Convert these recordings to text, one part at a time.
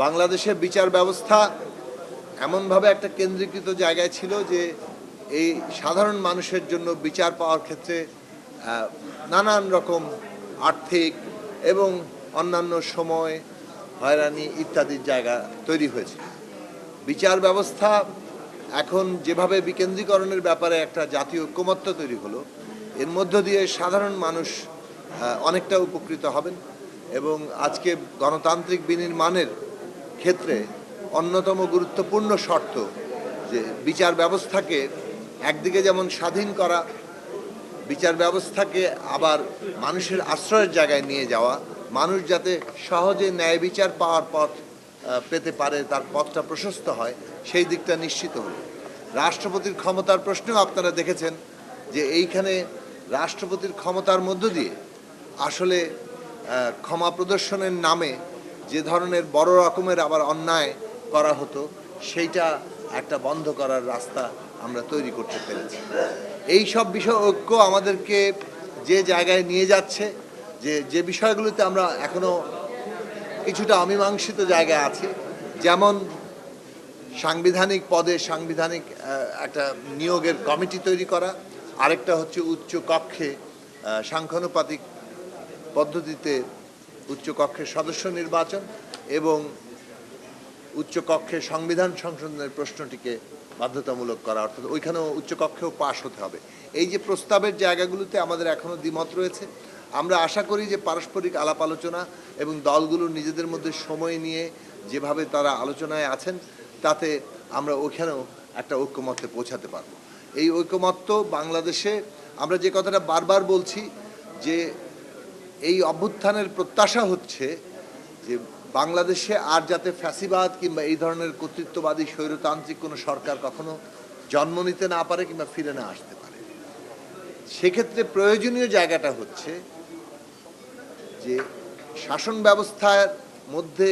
বাংলাদেশের বিচার ব্যবস্থা এমনভাবে একটা কেন্দ্রীকৃত জায়গায় ছিল যে এই সাধারণ মানুষের জন্য বিচার পাওয়ার ক্ষেত্রে নানান রকম আর্থিক এবং অন্যান্য সময় হয়রানি ইত্যাদির জায়গা তৈরি হয়েছে। বিচার ব্যবস্থা এখন যেভাবে বিকেন্দ্রীকরণের ব্যাপারে একটা জাতীয় ঐকমত্য তৈরি হলো, এর মধ্য দিয়ে সাধারণ মানুষ অনেকটা উপকৃত হবেন এবং আজকে গণতান্ত্রিক বিনির্মাণের ক্ষেত্রে অন্যতম গুরুত্বপূর্ণ শর্ত যে বিচার ব্যবস্থাকে একদিকে যেমন স্বাধীন করা, বিচার ব্যবস্থাকে আবার মানুষের আশ্রয়ের জায়গায় নিয়ে যাওয়া, মানুষ যাতে সহজে ন্যায় বিচার পাওয়ার পথ পেতে পারে, তার পথটা প্রশস্ত হয়, সেই দিকটা নিশ্চিত হল। রাষ্ট্রপতির ক্ষমতার প্রশ্নেও আপনারা দেখেছেন যে এইখানে রাষ্ট্রপতির ক্ষমতার মধ্য দিয়ে আসলে ক্ষমা প্রদর্শনের নামে যে ধরনের বড় রকমের আবার অন্যায় করা হতো, সেইটা একটা বন্ধ করার রাস্তা আমরা তৈরি করতে পেরেছি। এই সব বিষয় ঐক্য আমাদেরকে যে জায়গায় নিয়ে যাচ্ছে, যে বিষয়গুলোতে আমরা এখনো কিছুটা অমীমাংসিত জায়গায় আছি, যেমন সাংবিধানিক পদে সাংবিধানিক একটা নিয়োগের কমিটি তৈরি করা, আরেকটা হচ্ছে উচ্চ কক্ষে সাংখ্যানুপাতিক পদ্ধতিতে উচ্চ কক্ষের সদস্য নির্বাচন এবং উচ্চ কক্ষে সংবিধান সংশোধনের প্রশ্নটিকে বাধ্যতামূলক করা, অর্থাৎ ওইখানেও উচ্চকক্ষেও পাশ হতে হবে। এই যে প্রস্তাবের জায়গাগুলোতে আমাদের এখনও দ্বিমত রয়েছে। আমরা আশা করি যে পারস্পরিক আলাপ আলোচনা এবং দলগুলো নিজেদের মধ্যে সময় নিয়ে যেভাবে তারা আলোচনায় আছেন, তাতে আমরা ওইখানেও একটা ঐক্যমত্যে পৌঁছাতে পারব। এই ঐক্যমত্য বাংলাদেশে আমরা যে কথাটা বারবার বলছি যে এই অভ্যুত্থানের প্রত্যাশা হচ্ছে যে বাংলাদেশে আর যাতে ফ্যাসিবাদ কিংবা এই ধরনের কর্তৃত্ববাদী স্বৈরতান্ত্রিক কোনো সরকার কখনো জন্ম নিতে না পারে কিংবা ফিরে না আসতে পারে। সেক্ষেত্রে প্রয়োজনীয় জায়গাটা হচ্ছে যে শাসন ব্যবস্থার মধ্যে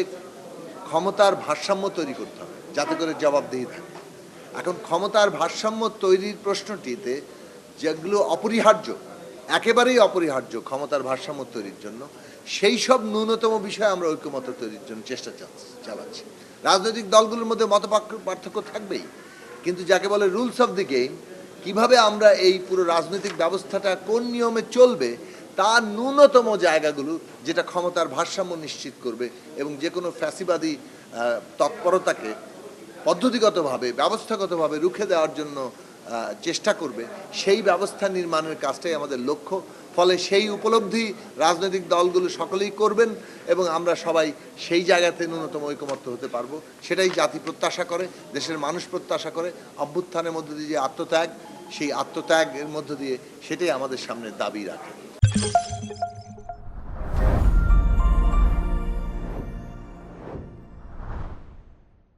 ক্ষমতার ভারসাম্য তৈরি করতে হবে, যাতে করে জবাবদিহি থাকে। এখন ক্ষমতার ভারসাম্য তৈরির প্রশ্নটিতে যেগুলো অপরিহার্য, একেবারেই অপরিহার্য ক্ষমতার ভারসাম্য তৈরির জন্য, সেই সব ন্যূনতম বিষয়ে আমরা ঐক্যমত্য তৈরির জন্য চেষ্টা চালাচ্ছি। রাজনৈতিক দলগুলোর মধ্যে মত পার্থক্য থাকবেই, কিন্তু যাকে বলে রুলস অফ দি গেম, কিভাবে আমরা এই পুরো রাজনৈতিক ব্যবস্থাটা কোন নিয়মে চলবে, তার ন্যূনতম জায়গাগুলো যেটা ক্ষমতার ভারসাম্য নিশ্চিত করবে এবং যে কোনো ফ্যাসিবাদী তৎপরতাকে পদ্ধতিগতভাবে ব্যবস্থাগতভাবে রুখে দেওয়ার জন্য চেষ্টা করবে, সেই ব্যবস্থা নির্মাণের কাজটাই আমাদের লক্ষ্য। ফলে সেই উপলব্ধি রাজনৈতিক দলগুলো সকলেই করবেন এবং আমরা সবাই সেই জায়গাতে ন্যূনতম ঐকমত্য হতে পারবো। সেটাই জাতি প্রত্যাশা করে, দেশের মানুষ প্রত্যাশা করে। অভ্যুত্থানের মধ্য দিয়ে যে আত্মত্যাগ, সেই আত্মত্যাগের মধ্য দিয়ে সেটাই আমাদের সামনে দাবি রাখে।